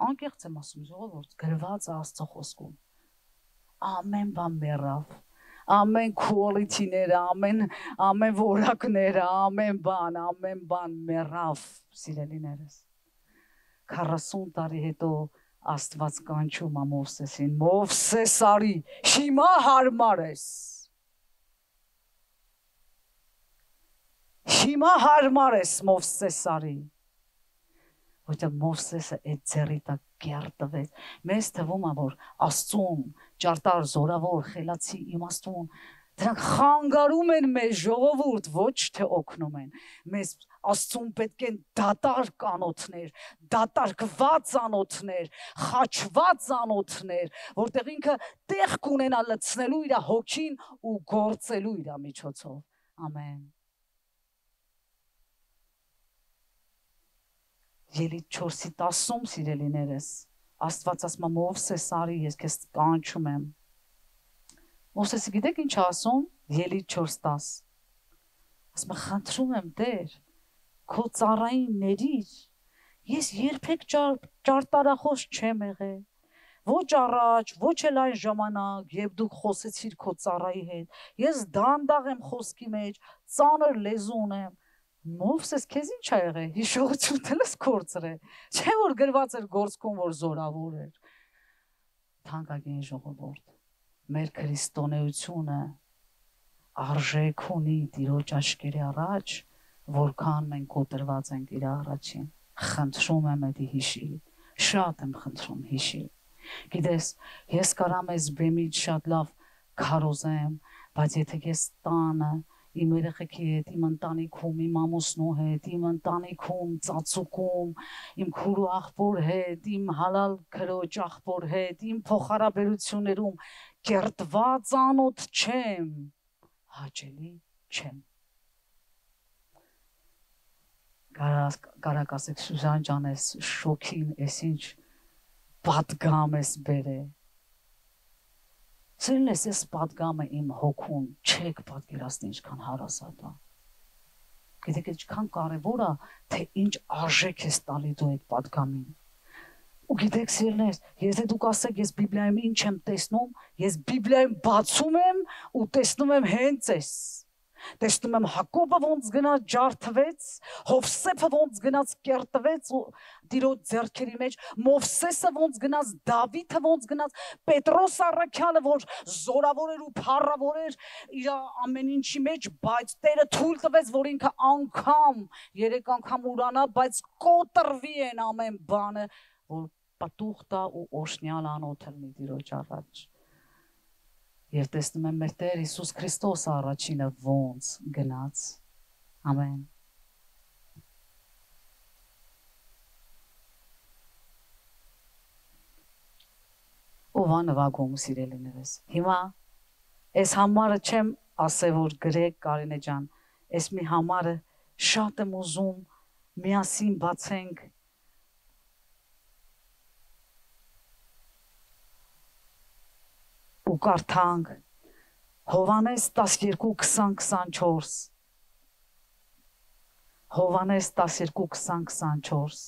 Անկեղծ եմ ասում, ժողովուրդ, գրված է Աստծո խոսքում։ Ամեն բան մեռավ։ Ամեն quality-ները, ամեն որակները, ամեն բան մեռավ, սիրելիներս։ 40 տարի հետո Աստված կանչում է Մովսեսին, Մովսես արի, հիմա հարմար ես։ Հիմա հարմար ես Մովսես արի։ Որտեղ Մովսեսը այդ ձեռի տակ կերտվեց։ Մեզ թվում է, որ Աստծուն ճարտար զորավոր խելացի իմաստուն դրանք խանգարում են մեզ ժողովուրդ, ոչ թե օգնում են։ Մեզ Աստծուն պետք են դատարկ անոթներ, դատարկված անոթներ, խաչված անոթներ, որտեղ ինքը տեղ կունենա լցնելու իր հոգին ու գործելու իր միջոցով։ Ամեն։ Ելիթ 4:10 սիրելիներս, Աստված ասում է Մովսես արի, ես քեզ կանչում եմ։ Մովսեսը գիտեք ինչ ասում, Ելիթ 4:10։ Ասում է խնդրում եմ Տեր, քո ծառային ներիր, ես երբեք ճարտարախոս չեմ եղել, ոչ առաջ, ոչ էլ այն ժամանակ, երբ դու խոսեցիր քո ծառայի հետ, ես դանդաղ եմ խոսքի մեջ, ծանր լեզու ունեմ։ Մովսես քեզ ինչ ա եղել, հիշողություն դելս կորցրել, չէ որ գրված էր գործքում, որ զորավոր էր։ Թանկագին ժողովուրդ, մեր քրիստոնեությունը արժեք ունի Տիրոջ աչքերի առաջ, որքան մենք կոտրված ենք իր առաջին։ Խնդրում եմ դա հիշի, շատ եմ խնդրում հիշի։ Գիտես, ես կարամ ես բեմից շատ լավ քարոզեմ, բայց եթե ես տանը իմ երեխեքի հետ, իմ ընտանիքում, իմ ամուսնու հետ, իմ ընտանիքում, ծածուկում, իմ քուրու աղբոր հետ, իմ հալալ քրոջ աղբոր հետ, իմ փոխհարաբերություններում կերտված անոթ չեմ, հաճելի չեմ։ Կարակ ասեք Սուզան ջան, ես շոքին, ես ինչ պատգամ ես բերե։ Սիրելիս, ես պատգամը իմ հոգուն չեք պատկերացնի ինչքան հարազատ է։ Գիտեք, ինչքան կարևոր է, թե ինչ արժեք ես տալի դու այդ պատգամին։ Ու գիտեք, սիրելիս, եթե դուք ասեք, ես Բիբլիայում ինչ եմ տեսնում, ես Բիբլիայում բացում եմ ու տեսնում եմ հենց այս։ Տեսնում եմ Հակոբը ոնց գնաց ջարդվեց, Հովսեփը ոնց գնաց կերտվեց ու Տիրոջ ձեռքերի մեջ, Մովսեսը ոնց գնաց, Դավիթը ոնց գնաց, Պետրոս առաքյալը, որ զորավոր էր ու փառավոր էր իր ամեն ինչի մեջ, բայց Տերը թույլ տվեց, որ ինքը անգամ 3 անգամ ուրանա, բայց կոտրվի են ամեն բանը, որ պատուղ տա ու օշնյալ անոթ լինի Տիրոջ առաջ։ Եվ տեսնում եմ մեր Տեր Հիսուս Քրիստոս առաջինը ոնց գնաց։ Ամեն։ Ով անվագում սիրելիներս։ Հիմա այս համարը չեմ ասել, որ գրեք Կարինե ջան, այս մի համարը շատ եմ ուզում միասին բացենք ու կարդանք Հովհաննես 12:20-24 Հովհաննես 12:20-24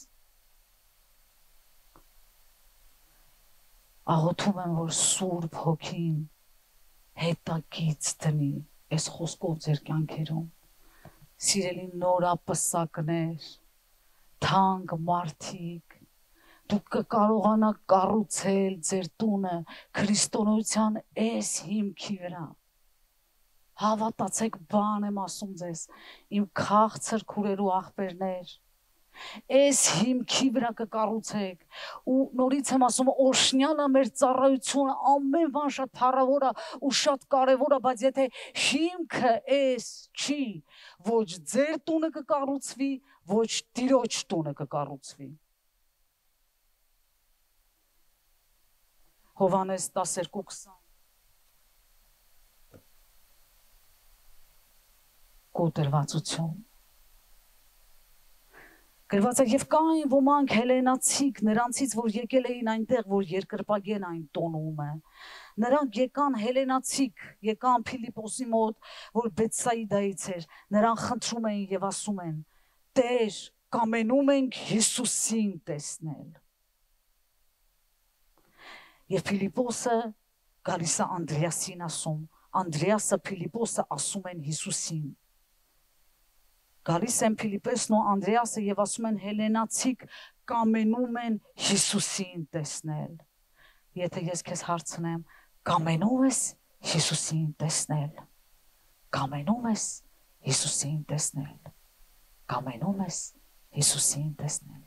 Աղոթում եմ, որ Սուրբ Հոգին հետագից տնի այս խոսքով ձեր կյանքերում սիրելի նորապսակներ, թանկ մարդիկ, դուք կարողանաք կառուցել ձեր տունը քրիստոնեության այս հիմքի վրա։ Հավատացեք, բան եմ ասում ձեզ, իմ քաղցր քուրերու աղբերներ, այս հիմքի վրա կկառուցեք ու նորից եմ ասում, օշնյալ է մեր ծառայությունը, ամեն բան շատ փառավոր է ու շատ կարևոր է, բայց եթե հիմքը այս չի, ոչ ձեր տունը կկառուցվի, ոչ Տիրոջ տունը կկառուցվի։ Հովհաննես 12:20 կոտրվածություն։ Գրված է եւ կային ոմանք հելենացիք նրանցից, որ եկել էին այնտեղ, որ երկրպագեն այն տոնումը։ Նրանք եկան հելենացիք, եկան Փիլիպոսի մոտ, որ Բեթսայդայից էր, նրան խնդրում էին եւ ասում են. Տեր, կամենում ենք Հիսուսին տեսնել։ Եվ Փիլիպոսը գալիս է Անդրեասին ասում, Անդրեասը Փիլիպոսը ասում են Հիսուսին։ Գալիս են Փիլիպոսն ու Անդրեասը եւ ասում են հելենացիք կամենում են Հիսուսին տեսնել։ Եթե ես քեզ հարցնեմ, կամենում ես Հիսուսին տեսնել։ Կամենում ես Հիսուսին տեսնել։ Կամենում ես Հիսուսին տեսնել։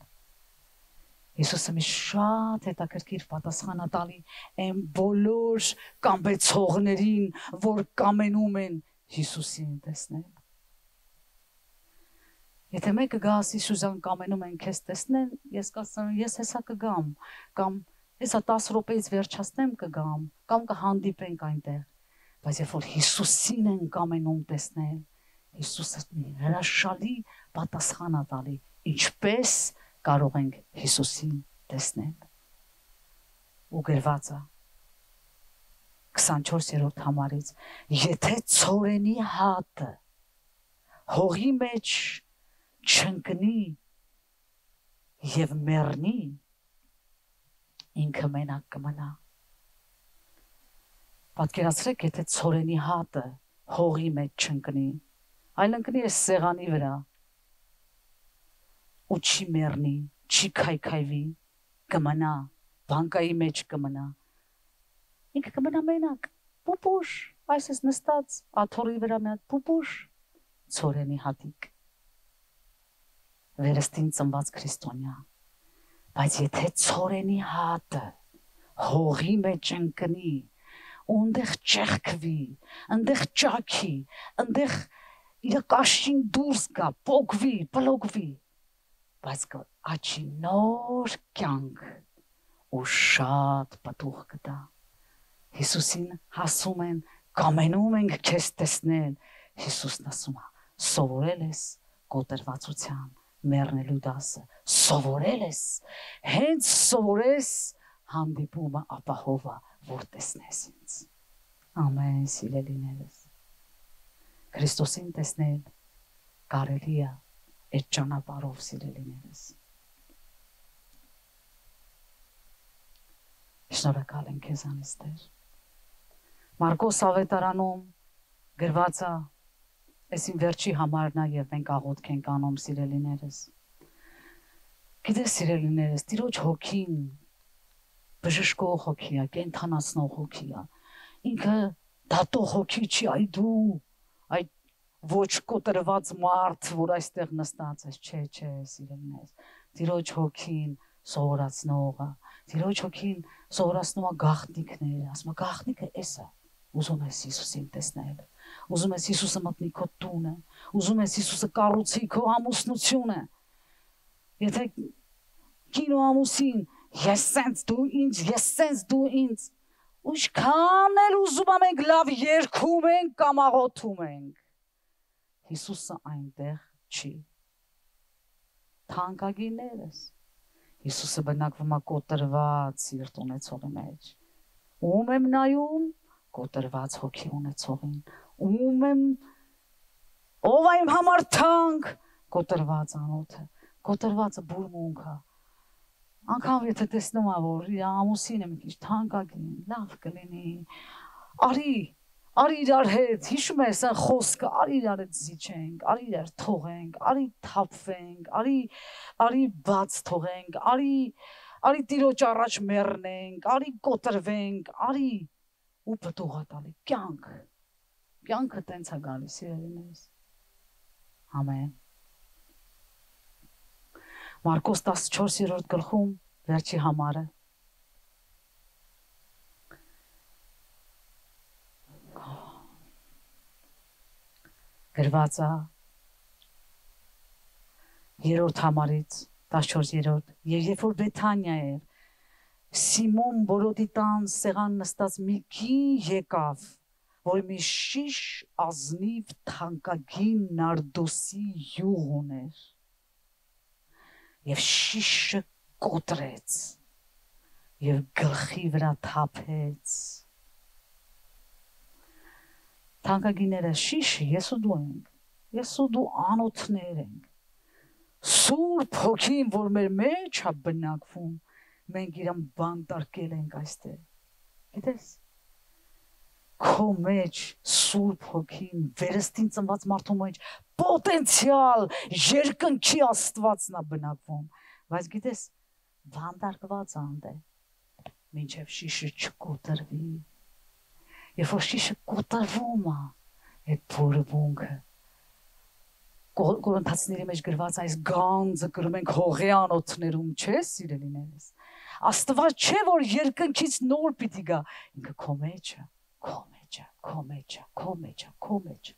Հիսուսը մի շատ հետաքրքիր պատասխան է տալի այն բոլոր կամեցողներին, որ կամենում են Հիսուսին տեսնել։ Եթե մեկը գա ասի Սյուզան կամենում են քեզ տեսնեն, ես կասեմ ես հեսա կգամ, կամ հեսա 10 րոպեից վերջացնեմ կգամ, կամ կհանդիպենք այնտեղ, բայց երբ որ Հիսուսին են կամենում տեսնել, Հիսուսը հրաշալի պատասխան է տալի, ինչպես կարող ենք Հիսուսին տեսնել։ Ու գրված է 24-րդ համարից, եթե ցորենի հատը հողի մեջ չընկնի եւ մեռնի, ինքը մենակ կմնա։ Պատկերացրեք, եթե ցորենի հատը հողի մեջ չընկնի, այլ ընկնի է սեղանի վրա, ու չի մեռնի, չի քայքայվի, կմնա, բանկայի մեջ կմնա, ինքը կմնա մենակ, պուպուշ, այս ես նստած, աթոռի վրա մի հատ պուպուշ, ցորենի հատիկ, վերստին ծնված քրիստոնյա, բայց եթե ցորենի հատը հողի մեջ ընկնի, ունդեղ ճեղքվի, ընդեղ ճաքի, ընդեղ իր կաշին դուրս գա, պոկվի, պլոկվի, բայց աչի նոր կյանք ու շատ պտուղ կտա։ Հիսուսին հասում են, կամենում ենք քեզ տեսնել, Հիսուսն ասում է, սովորել ես կոտրվածության, մեռնելու դասը, սովորել ես, հենց սովորես հանդիպումը ապահովա, որ տեսնես ինձ։ Ամեն սիրելիներս։ Քրիստոսին տեսնել կարելի է այդ ճանապարհով սիրելիներս։ Շնորհակալ եմ քեզանից Տեր։ Մարկոս ավետարանում գրված է, այսին վերջի համարն է եւ մենք աղոթք ենք անում սիրելիներս։ Գիտես սիրելիներս, Տիրոջ հոգին բժշկող հոգի է, կենթանացնող հոգի է։ Ինքը դատող հոգի չի, այ դու, այդ ոչ կոտրված մարդ, որ այստեղ նստած ես, չէ, սիրելիներս։ Տիրոջ հոգին սովորացնողը, Տիրոջ հոգին սովորացնում է գաղտնիքները, ասում է գաղտնիքը էս է, ուզում ես Հիսուսին տեսնել, ուզում ես Հիսուսը մտնի քո տունը, ուզում ես Հիսուսը կառուցի քո ամուսնությունը։ Եթե կինո ամուսին, ես սենց դու ինձ, ես սենց դու ինձ, ինչքան էլ ուզում ենք լավ երգում ենք կամ աղոթում ենք, Հիսուսը այնտեղ չի։ Թանկագիններս, Հիսուսը բնակվում է կոտրված սիրտ ունեցողի մեջ։ Ում եմ նայում, կոտրված հոգի ունեցողին, ով այն համար թանկ, կոտրված անոթը, կոտրվածը բուրմունքը։ Անգամ եթե տեսնում է, որ իր ամուսինը մի քիչ թանկագին, լավ կլինի, արի իրար հետ, հիշում ես այն խոսքը, արի իրար հետ զիջենք, արի իրար թողենք, արի թափվենք, արի բաց թողենք, արի Տիրոջ առաջ մեռնենք, արի կոտրվենք, արի ու պտուղ տալի, կյանքը տենց է գալիս սիրելիներս։ Ամեն։ Մարկոս 14-րդ գլխում վերջի համարը։ Գրված է 3-րդ համարից 14-րդ եւ երբ որ Բեթանիա էր Սիմոն Բորոդի տան սեղան նստած մի կին եկավ որ մի շիշ ազնիվ թանկագին նարդոսի յուղ ուներ եւ շիշը կոտրեց եւ գլխի վրա թափեց թանկագիները շիշը ես ու դու ենք ես ու դու անոթներ ենք Սուրբ հոգին որ մեր մեջ է բնակվում մենք իրան բանտարկել ենք այստեղ գիտես քո մեջ Սուրբ հոգին վերստին ծնված մարդու մեջ պոտենցիալ երկնքի Աստվածն է բնակվում բայց գիտես բանտարկված անդ է մինչև շիշը չկոտրվի երբ որ շիշը կոտրվում է այդ բուրբունքը Կորինթացիների մեջ գրված այս գանձը գրում ենք հողի անոթներում, չէ՞ սիրելիներս։ Աստված չէ որ երկնքից նոր պիտի գա, ինքը քո մեջ է, քո մեջ է, քո մեջ է, քո մեջ է, քո մեջ է։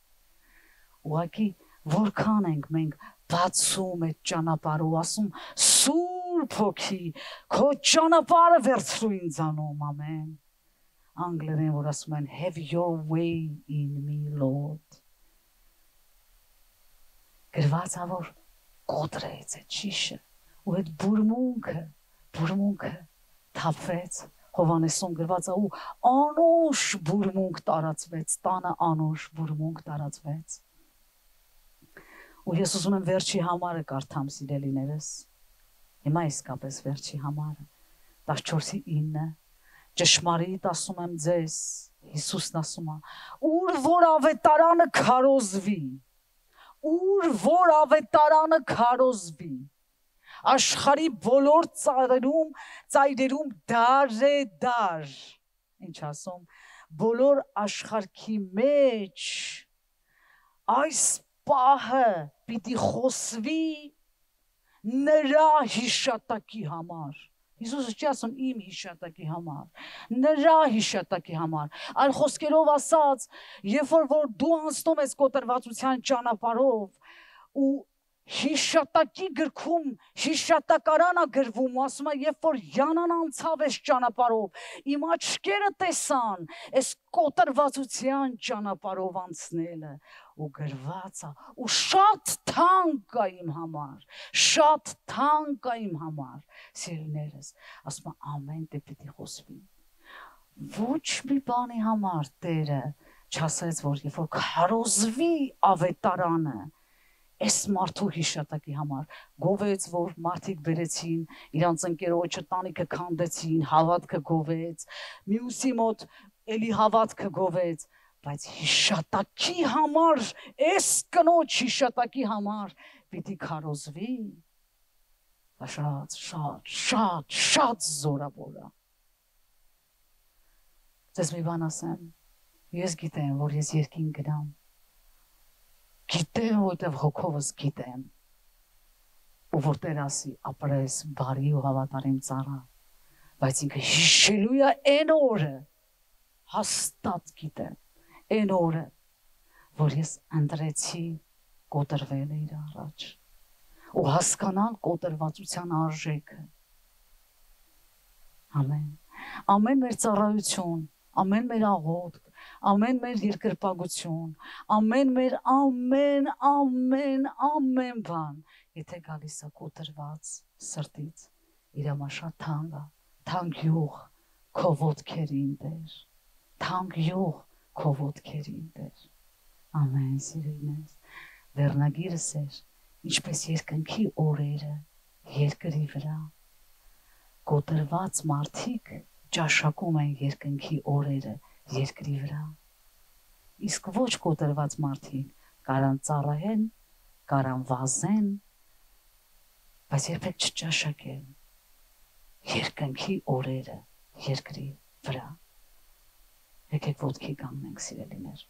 Ուղղակի որքան ենք մենք բացում այդ ճանապարհը ու ասում Սուրբ Հոգի, քո ճանապարհը վերցրու ինձանում, ամեն։ Անգլերեն որ ասում են have your way in me, Lord։ Գրված է որ կոտրեց այդ շիշը ու այդ բուրմունքը թափվեց Հովանեսում գրված է ու անուշ բուրմունք տարածվեց տանը անուշ բուրմունք տարածվեց ու ես ուզում եմ վերջի համարը կարդամ սիրելիներս հիմա իսկապես վերջի համարը 14:9 ճշմարիտ ասում եմ ձեզ Հիսուսն ասում է ուր որ ավետարանը քարոզվի Ուր որ ավետարանը քարոզվի աշխարհի բոլոր ծայրերում դար ինչ ասում բոլոր աշխարհքի մեջ այս պահը պիտի խոսվի նրա հիշատակի համար Հիսուսը չի ասում իմ հիշատակի համար նրա հիշատակի համար այլ խոսքերով ասած երբ որ դու անցնում ես կոտրվածության ճանապարհով ու հիշատակի գրքում հիշատակարան է գրվում ու ասում է երբ որ յանան անցավ այս ճանապարհով իմ աչքերը տեսան այս կոտրվածության ճանապարհով անցնելը ու գրված է ու շատ թանկ է իմ համար սիրելիներս ասում է ամեն դե պիտի խոսվի ոչ մի բանի համար Տերը չասեց որ երբ որ քարոզվի ավետարանը Այս մարդու հիշատակի համար գովեց որ մարդիկ բերեցին իրանց ընկերոջը տանիքը քանդեցին հավատքը գովեց մյուսի մոտ էլի հավատքը գովեց բայց հիշատակի համար այս կնոջ հիշատակի համար պիտի քարոզվի շատ զորավոր է Ձեզ մի բան ասեմ ես գիտեմ որ ես երկին գնամ Գիտեմ, որտև հոգովս գիտեմ, ու որ Տեր ասի ապրես բարի ու հավատարիմ ծառա, բայց ինքը հիշելու է այն օրը, հաստատ գիտեմ, այն օրը, որ ես ընտրեցի կոտրվել իր առաջ, ու հասկանալ կոտրվածության արժեքը։ Ամեն, ամեն մեր ծառայություն, ամեն մեր աղոթք, ամեն մեր երկրպագություն, ամեն մեր ամեն բան, եթե գալիս է կոտրված սրտից, իր համար շատ թանկ է, թանկ յուղ քո ոտքերին Տեր, թանկ յուղ քո ոտքերին Տեր, ամեն սիրելիներս, վերնագիրս էր, ինչպես երկնքի օրերը երկրի վրա, կոտրված մարդիկ ճաշակում են երկնքի օրերը երկրի վրա, իսկ ոչ կոտրված մարդիկ կարան ծառայեն, կարան վազեն, բայց երբեք չճաշակեն երկնքի օրերը երկրի վրա, եկեք ոտքի կանգնենք սիրելիներ